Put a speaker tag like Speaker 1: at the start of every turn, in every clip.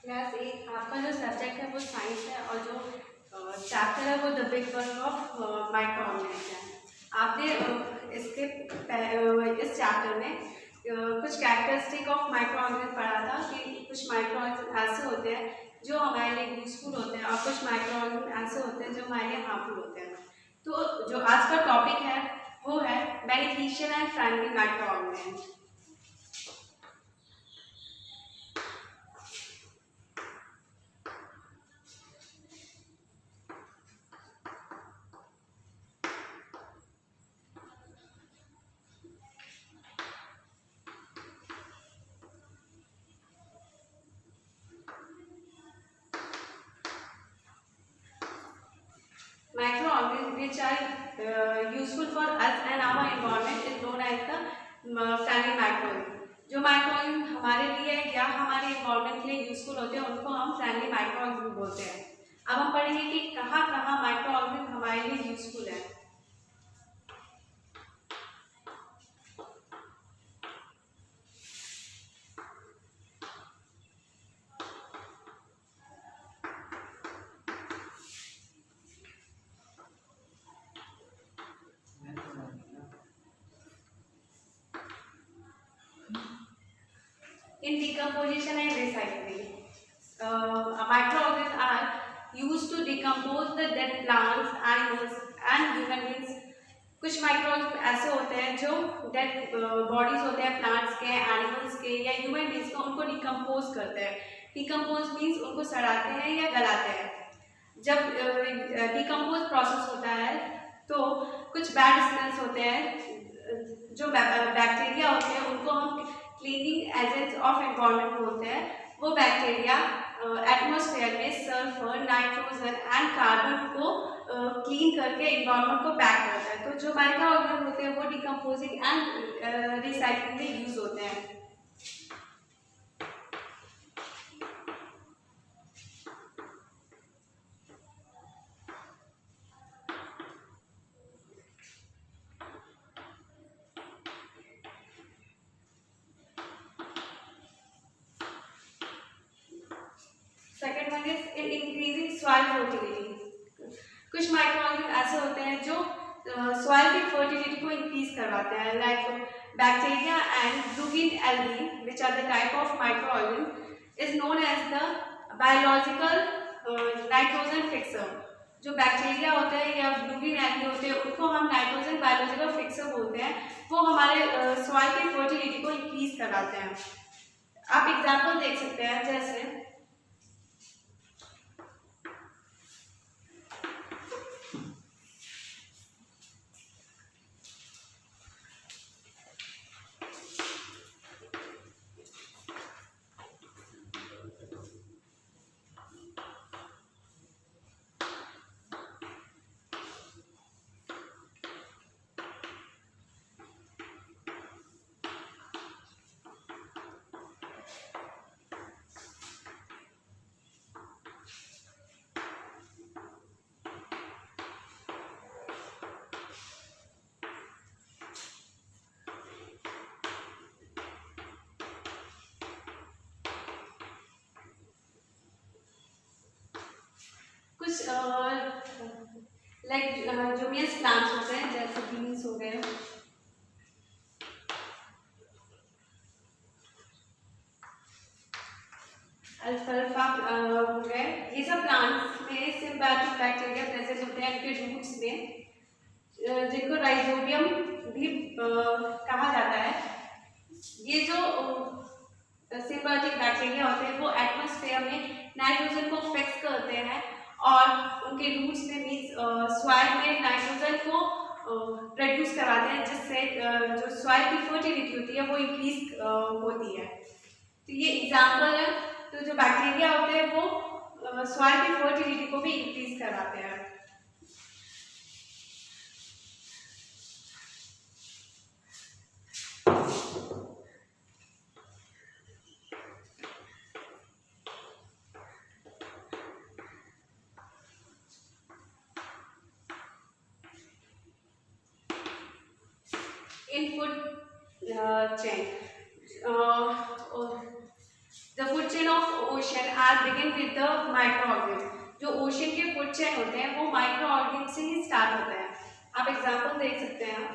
Speaker 1: Class 8 आपका जो subject है वो साइंस है और जो चैप्टर है वो the big work of micro organism है। आपने इस चैप्टर में कुछ कैरेक्टरिस्टिक ऑफ माइक्रो ऑर्गेनिज्म पढ़ा था कि कुछ माइक्रो ऑर्गेनिज्म ऐसे होते हैं जो हमारे लिए यूजफुल होते हैं और कुछ माइक्रो ऑर्गेनिज्म ऐसे होते हैं जो हमारे लिए हार्मफुल होते हैं। तो जो आज का टॉपिक है वो है beneficial and friendly micro organism. Microorganisms which are useful for us and our environment is known as the friendly microorganisms। जो माइक्रोऑर्गेनिज्म हमारे लिए या हमारे environment के लिए यूजफुल होते हैं उनको हम फ्रेंडली माइक्रोऑर्गेनिज्म बोलते हैं। अब हम पढ़ेंगे कि कहाँ कहाँ माइक्रोऑर्गेनिज्म हमारे लिए यूजफुल है। In decomposition and recycling, microorganisms are used to decompose the dead plants, animals and human beings। कुछ माइक्रोऑर्गेनिज्म ऐसे होते हैं जो डेड बॉडीज होते हैं प्लांट्स के, एनिमल्स के या ह्यूमन बींग्स को, उनको डिकम्पोज करते हैं। डिकम्पोज मीन्स उनको सड़ाते हैं या गलाते हैं। जब डिकम्पोज प्रोसेस होता है तो कुछ बैड स्मेल्स होते हैं, जो बैक्टीरिया होते हैं उनको हम क्लीनिंग एजेंट्स ऑफ एनवायरनमेंट बोलते हैं। वो बैक्टीरिया एटमॉस्फेयर में सल्फर, नाइट्रोजन एंड कार्बन को क्लीन करके एनवायरनमेंट को बैक करता है। तो जो माइक्रो ऑर्गेनिज्म होते हैं वो डिकम्पोजिंग एंड रिसाइक्लिंग में यूज होते हैं। Second one is in increasing soil fertility. कुछ माइक्रोऑर्गेनिज्म ऐसे होते हैं जो सॉइल की फर्टिलिटी को इंक्रीज करवाते हैं, like bacteria and blue green algae which are the type of microorganism is known as the biological nitrogen fixer. जो बैक्टीरिया होते हैं या ब्लूगिन एल्गी होते हैं उनको हम नाइट्रोजन बायोलॉजिकल फिक्सर बोलते हैं। वो हमारे सॉइल की फर्टिलिटी को इंक्रीज कराते हैं। आप एग्जाम्पल देख सकते हैं, जैसे कुछ लाइक जुमियस प्लांट्स होते हैं, जैसे बीन्स हो गए, अल्फाल्फा हो गए। ये सब प्लांट्स में सिम्बायोटिक बैक्टीरिया प्रेजेंट होते हैं इनके रूट्स में, जिनको राइजोबियम भी कहा जाता है। ये जो सिम्बायोटिक बैक्टीरिया होते हैं वो एटमॉस्फेयर में नाइट्रोजन को फिक्स करते हैं और उनके रूट्स में मीन्स सॉइल में नाइट्रोजन को प्रोड्यूस करवाते हैं, जिससे जो सॉइल की फर्टिलिटी होती है वो इंक्रीज होती है। तो ये एग्जाम्पल है। तो जो बैक्टीरिया होते हैं वो सॉइल की फर्टिलिटी को भी इंक्रीज कराते हैं। In food chain the food chain of ocean are begin with the micro organism. जो ओशन के फूड चेन होते हैं वो माइक्रो ऑर्गेनिज्म से ही स्टार्ट होता है। आप एग्जांपल देख सकते हैं।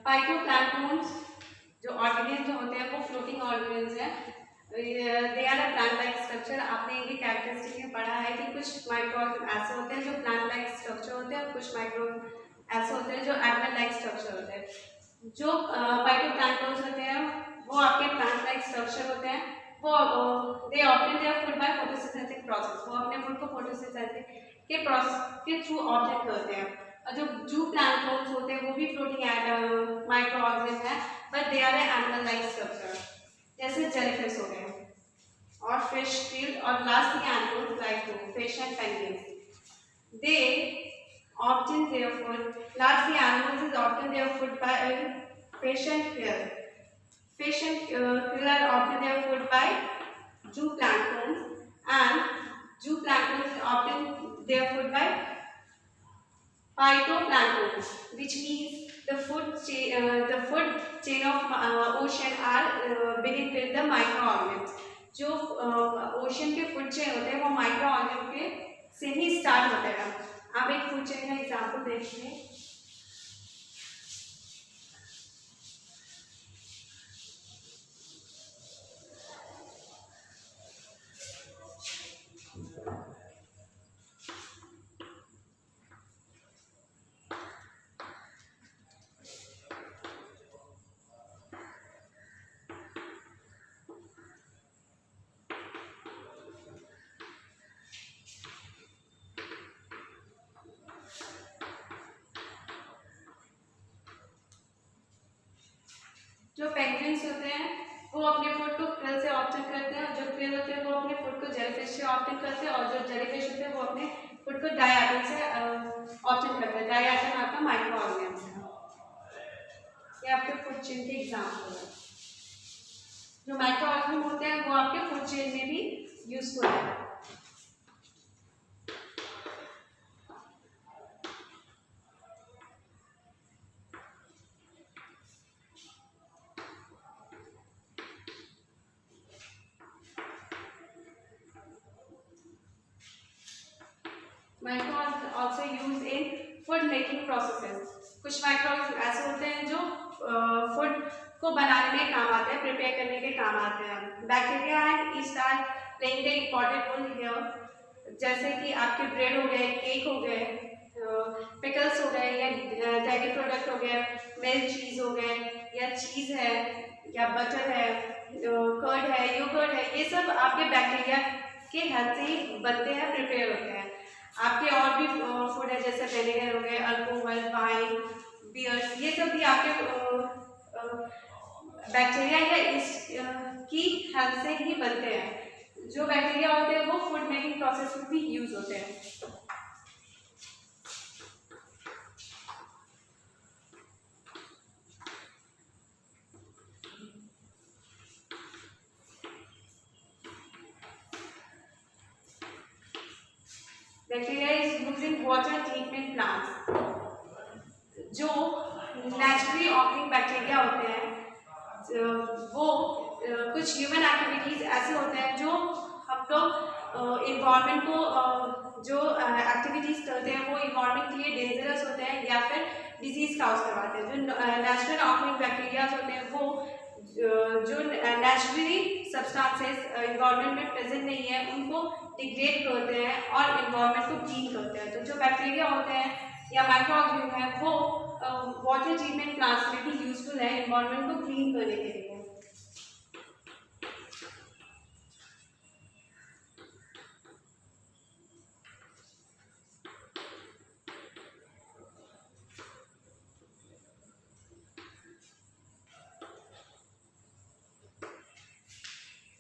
Speaker 1: फाइटोप्लैंक्टन्स जो ऑर्गेनिज्म जो होते हैं वो फ्लोटिंग ऑर्गेनिज्म है। They are a plant like structure. आपने इनकी कैरेक्टरिस्टिक में पढ़ा है कि कुछ माइक्रो ऐसे होते हैं जो प्लांट लाइक स्ट्रक्चर होते हैं और कुछ माइक्रो ऐसे होते हैं जो एनिमल लाइक स्ट्रक्चर होते हैं। जो फाइटोप्लैंक्टन्स होते हैं वो आपके प्लांट लाइक स्ट्रक्चर होते हैं। वो they obtain their food by photosynthetic process. वो अपने फूड को फोटोसिंथेसिस के प्रोसेस के थ्रू ऑब्टेन करते हैं। और जो जू प्लैंक्टन्स होते हैं वो भी फ्लोटिंग माइक्रो ऑर्गेनिज्म है, but they are animal like structure, जैसे जेलीफिश हो गए और फिश, क्रील और last animals like fish and penguins. They obtain their food. Large animals is obtain their food by fish and krill. Fish and krill are obtain their food by zooplanktons, and zooplanktons obtain their food by phytoplanktons, which means the food chain of ocean are begin with the microorganisms. जो ocean के food chain होते हैं वो micro organism के से ही start होते हैं। आप एक फूड चेन का एग्जांपल देखिए। जो पेंगुइन्स होते हैं वो अपने फूड को क्रिल से ऑब्टेन करते हैं, और जो क्रिल होते हैं वो अपने फूड को जेलीफिश से ऑब्टेन करते हैं, और जो जेलीफिश होते हैं वो अपने फूड को डायटम से ऑब्टेन करते हैं। डायटम आपका माइक्रो ऑर्गेनिज्म है। ये आपके फूड चेन के एग्जांपल है। जो माइक्रो ऑर्गेनिज्म होते हैं वो आपके फूड चेन में भी यूजफुल है। Microorganisms also used in food making processes. कुछ माइक्रोऑर्गेनिज्म ऐसे होते हैं जो फूड को बनाने में काम आते हैं, प्रिपेयर करने के काम आते हैं। Bacteria and yeast are playing the important role here. जैसे कि आपके ब्रेड हो गए, केक हो गए, पिकल्स हो गए, या डेयरी प्रोडक्ट हो गए, मिल्क चीज़ हो गए, या चीज़ है, या बटर है, कर्ड है, योगर्ट है, ये सब आपके बैक्टीरिया के हेल्प से ही बनते हैं, प्रिपेयर होते हैं। आपके और भी फूड है जैसे विनेगर हो गए, अल्कोहल, वाइन, बियर्स, ये सब भी आपके बैक्टीरिया या ईस्ट की हेल्प से ही बनते हैं। जो बैक्टीरिया होते हैं वो फूड मेकिंग प्रोसेस में भी यूज होते हैं। Bacteria is use in water treatment plants. जो नेचुरली ऑकरिंग बैक्टीरिया होते हैं वो कुछ ह्यूमन एक्टिविटीज ऐसे होते हैं जो हम लोग इन्वायरमेंट को जो एक्टिविटीज करते हैं वो इन्वायरमेंट के लिए डेंजरस होते हैं या फिर डिजीज काउज करवाते हैं। जो नेचुरल ऑकरिंग बैक्टीरिया होते हैं वो जो नेचुरली सब्सटेंसेस इन्वायरमेंट में प्रेजेंट नहीं है उनको डिग्रेड करते हैं और इन्वायरमेंट को क्लीन करते हैं। तो जो बैक्टीरिया होते हैं या माइक्रो ऑर्गेनिज्म है वो वाटर ट्रीटमेंट प्लांट्स में भी यूजफुल है इन्वायरमेंट को क्लीन करने के लिए।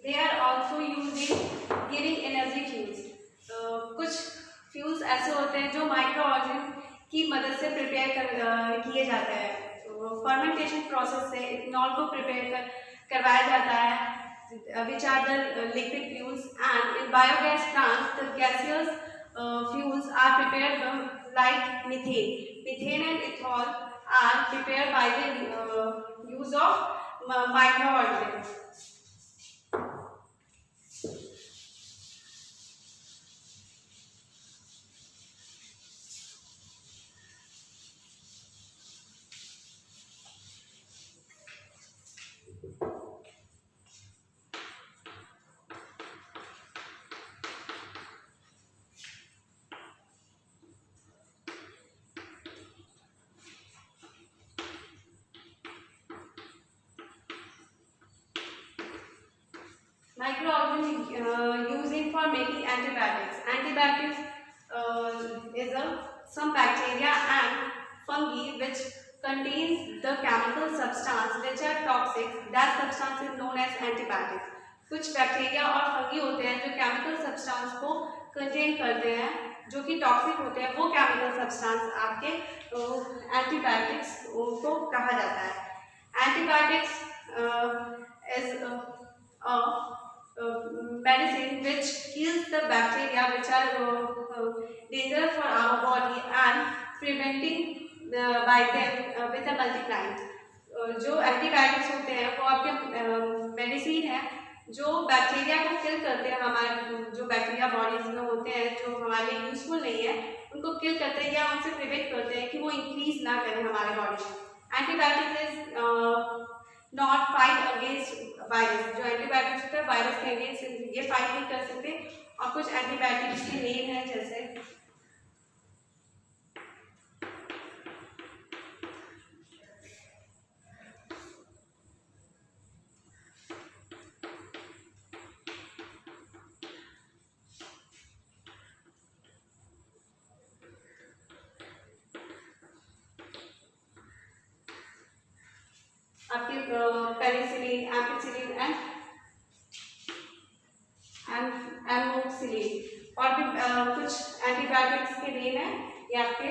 Speaker 1: They are also used in giving energy fuels. कुछ फ्यूल्स ऐसे होते हैं जो माइक्रो ऑर्गेनिज्म की मदद से प्रिपेयर किए जाते हैं। फर्मेंटेशन प्रोसेस से इथेनॉल को प्रिपेयर करवाया जाता है which are the liquid fuels and in biogas plants the gaseous fuels are prepared like methane and ethanol are prepared by the use of micro organism. Microorganisms used for making antibiotics. Antibiotics is some bacteria and fungi which contains the chemical substance which are toxic. That substance is known as antibiotics. कुछ bacteria और fungi होते हैं जो chemical substance को contain करते हैं जो कि टॉक्सिक होते हैं। वो केमिकल सब्सटेंस आपके एंटीबायोटिक्स को कहा जाता है। Antibiotics is medicine which kills the bacteria which are dangerous for our body and preventing by them with the multiplying. जो एंटीबायोटिक्स होते हैं वो आपके मेडिसिन है जो बैक्टीरिया को किल करते हैं। हमारे जो बैक्टीरिया बॉडीज में होते हैं जो हमारे लिए यूजफुल नहीं है उनको किल करते हैं या उनसे प्रिवेंट करते हैं कि वो इंक्रीज ना करें हमारे बॉडी में। Antibiotics is not fight against virus. जो एंटीबायोटिक्स होता है वायरस के अगेंस्ट ये फाइट नहीं कर सकते। और कुछ एंटीबायोटिक्स के नेम है जैसे आपके पेनिसिलिन, एम्पिसिलिन एंड एमोक्सिलिन। और भी कुछ एंटीबायोटिक्स के नेम है ये आपके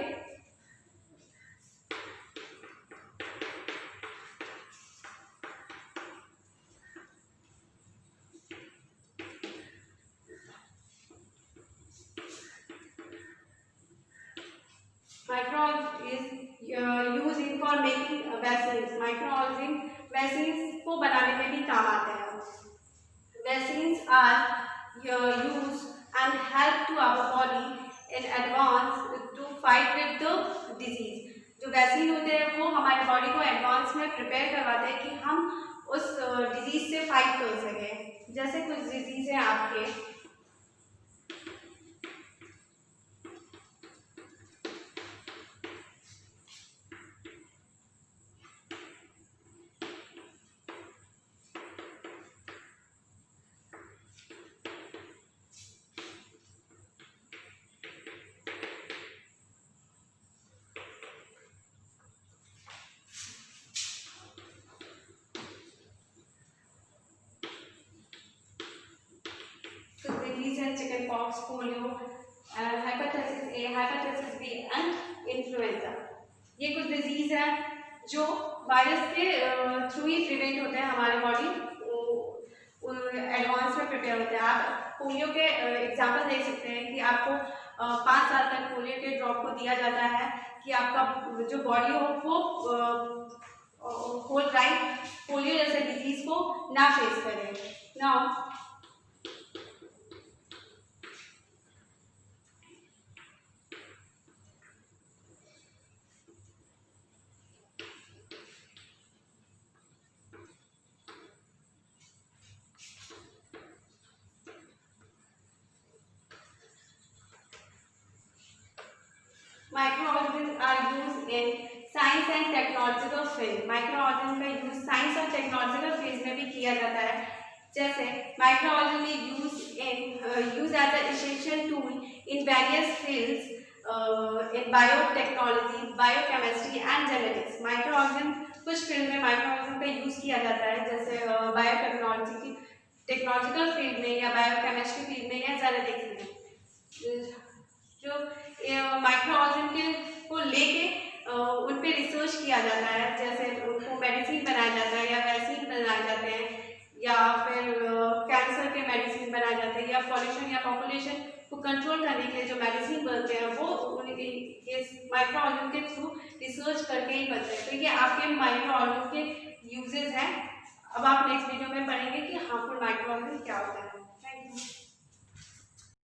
Speaker 1: Microorganism is used for making vaccines. Microorganism vaccines को बनाने में भी काम आते हैं। Vaccines are used and help to our body in advance to fight with the disease. जो वैक्सीन होते हैं वो हमारे बॉडी को एडवांस में प्रिपेयर करवाते हैं कि हम उस डिजीज से फाइट कर सकें। जैसे कुछ डिजीज है आपके pox, polio, hepatitis A, hepatitis B and influenza. ये कुछ डिजीज है जो वायरस के थ्रू ही प्रिवेंट होते हैं, हमारे बॉडी एडवांस में प्रिपेयर होते हैं। आप पोलियो के एग्जाम्पल देख सकते हैं कि आपको 5 साल तक पोलियो के ड्रॉप को दिया जाता है कि आपका जो बॉडी हो वो होल लाइफ पोलियो जैसे डिजीज को ना फेस करे। Now microorganisms are used in science and technological field। microorganism का यूज साइंस और टेक्नोलॉजिकल फील्ड में भी किया जाता है। जैसे microorganism use as a essential tool in various fields in biotechnology, biochemistry and genetics। microorganism कुछ फील्ड में microorganism का यूज किया जाता है, जैसे बायोटेक्नोलॉजी की टेक्नोलॉजिकल फील्ड में या बायोकेमिस्ट्री फील्ड में या जेनेटिक्स में। जो माइक्रो ऑर्गेनिज्म को लेके उन पे रिसर्च किया जाता है, जैसे उनको मेडिसिन बनाया जाता है या वैक्सीन बनाए जाते हैं या फिर कैंसर के मेडिसिन बनाए जाते हैं या पॉल्यूशन या पॉपुलेशन को कंट्रोल करने के लिए जो मेडिसिन बनते हैं वो उनके माइक्रो ऑर्गेनिज्म के थ्रू रिसर्च करके ही बनते हैं। तो ये आपके माइक्रो ऑर्गेनिज्म के यूजेस हैं। अब आप नेक्स्ट वीडियो में पढ़ेंगे कि हार्मफुल माइक्रो ऑर्गेनिज्म क्या होता है। Thank you.